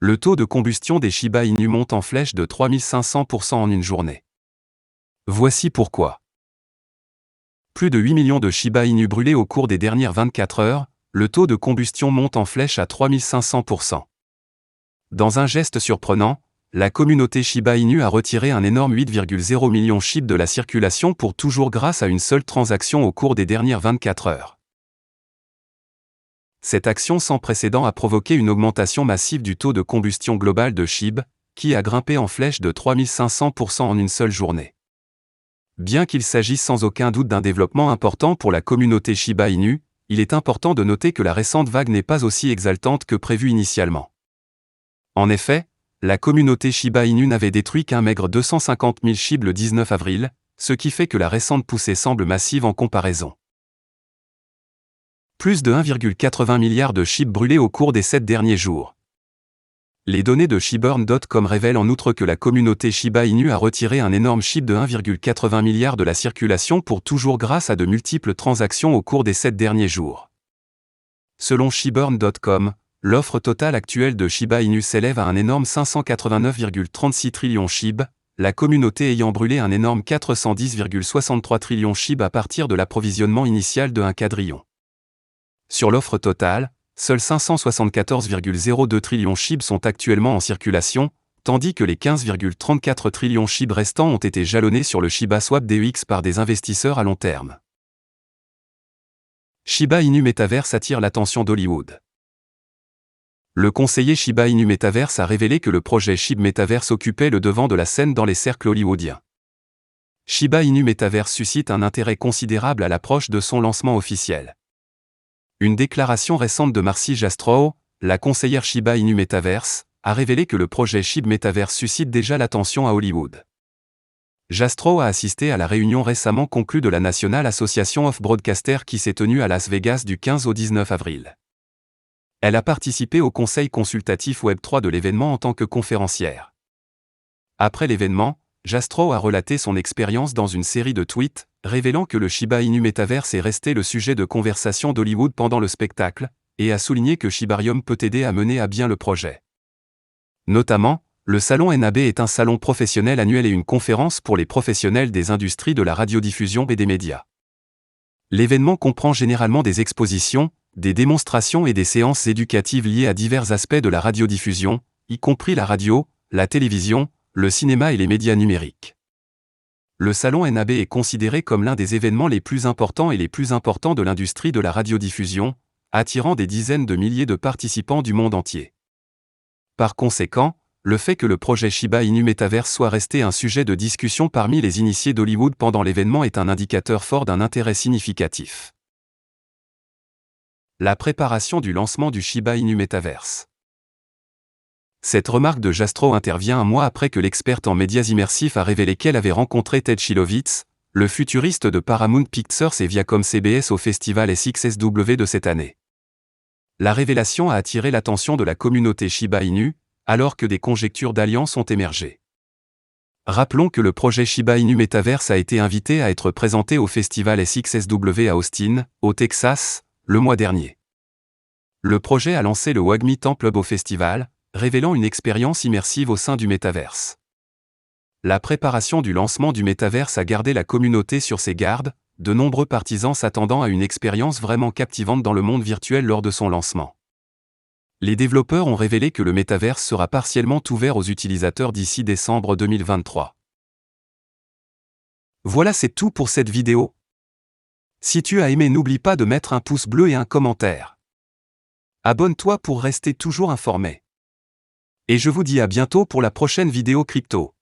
Le taux de combustion des Shiba Inu monte en flèche de 3500% en une journée. Voici pourquoi. Plus de 8 millions de Shiba Inu brûlés au cours des dernières 24 heures, le taux de combustion monte en flèche à 3500%. Dans un geste surprenant, la communauté Shiba Inu a retiré un énorme 8,0 millions SHIB de la circulation pour toujours grâce à une seule transaction au cours des dernières 24 heures. Cette action sans précédent a provoqué une augmentation massive du taux de combustion global de SHIB, qui a grimpé en flèche de 3500% en une seule journée. Bien qu'il s'agisse sans aucun doute d'un développement important pour la communauté Shiba Inu, il est important de noter que la récente vague n'est pas aussi exaltante que prévu initialement. En effet, la communauté Shiba Inu n'avait détruit qu'un maigre 250 000 SHIB le 19 avril, ce qui fait que la récente poussée semble massive en comparaison. Plus de 1,80 milliard de SHIB brûlés au cours des 7 derniers jours. Les données de Shiburn.com révèlent en outre que la communauté Shiba Inu a retiré un énorme SHIB de 1,80 milliard de la circulation pour toujours grâce à de multiples transactions au cours des 7 derniers jours. Selon Shiburn.com, l'offre totale actuelle de Shiba Inu s'élève à un énorme 589,36 trillions SHIB, la communauté ayant brûlé un énorme 410,63 trillions SHIB à partir de l'approvisionnement initial de 1 quadrillion. Sur l'offre totale, seuls 574,02 trillions SHIB sont actuellement en circulation, tandis que les 15,34 trillions SHIB restants ont été jalonnés sur le Shiba Swap DEX par des investisseurs à long terme. Shiba Inu Metaverse attire l'attention d'Hollywood. Le conseiller Shiba Inu Metaverse a révélé que le projet SHIB Metaverse occupait le devant de la scène dans les cercles hollywoodiens. Shiba Inu Metaverse suscite un intérêt considérable à l'approche de son lancement officiel. Une déclaration récente de Marcy Jastrow, la conseillère Shiba Inu Metaverse, a révélé que le projet SHIB Metaverse suscite déjà l'attention à Hollywood. Jastrow a assisté à la réunion récemment conclue de la National Association of Broadcasters qui s'est tenue à Las Vegas du 15 au 19 avril. Elle a participé au conseil consultatif Web3 de l'événement en tant que conférencière. Après l'événement, Jastrow a relaté son expérience dans une série de tweets, révélant que le Shiba Inu Metaverse est resté le sujet de conversation d'Hollywood pendant le spectacle, et a souligné que Shibarium peut aider à mener à bien le projet. Notamment, le salon NAB est un salon professionnel annuel et une conférence pour les professionnels des industries de la radiodiffusion et des médias. L'événement comprend généralement des expositions, des démonstrations et des séances éducatives liées à divers aspects de la radiodiffusion, y compris la radio, la télévision, le cinéma et les médias numériques. Le salon NAB est considéré comme l'un des événements les plus importants et les plus importants de l'industrie de la radiodiffusion, attirant des dizaines de milliers de participants du monde entier. Par conséquent, le fait que le projet Shiba Inu Metaverse soit resté un sujet de discussion parmi les initiés d'Hollywood pendant l'événement est un indicateur fort d'un intérêt significatif. La préparation du lancement du Shiba Inu Metaverse. Cette remarque de Jastrow intervient un mois après que l'experte en médias immersifs a révélé qu'elle avait rencontré Ted Shilovitz, le futuriste de Paramount Pictures et Viacom CBS au festival SXSW de cette année. La révélation a attiré l'attention de la communauté Shiba Inu, alors que des conjectures d'alliance ont émergé. Rappelons que le projet Shiba Inu Metaverse a été invité à être présenté au festival SXSW à Austin, au Texas, le mois dernier. Le projet a lancé le WAGMI Temple Hub au festival, révélant une expérience immersive au sein du métaverse. La préparation du lancement du métaverse a gardé la communauté sur ses gardes, de nombreux partisans s'attendant à une expérience vraiment captivante dans le monde virtuel lors de son lancement. Les développeurs ont révélé que le métaverse sera partiellement ouvert aux utilisateurs d'ici décembre 2023. Voilà, c'est tout pour cette vidéo. Si tu as aimé, n'oublie pas de mettre un pouce bleu et un commentaire. Abonne-toi pour rester toujours informé. Et je vous dis à bientôt pour la prochaine vidéo crypto.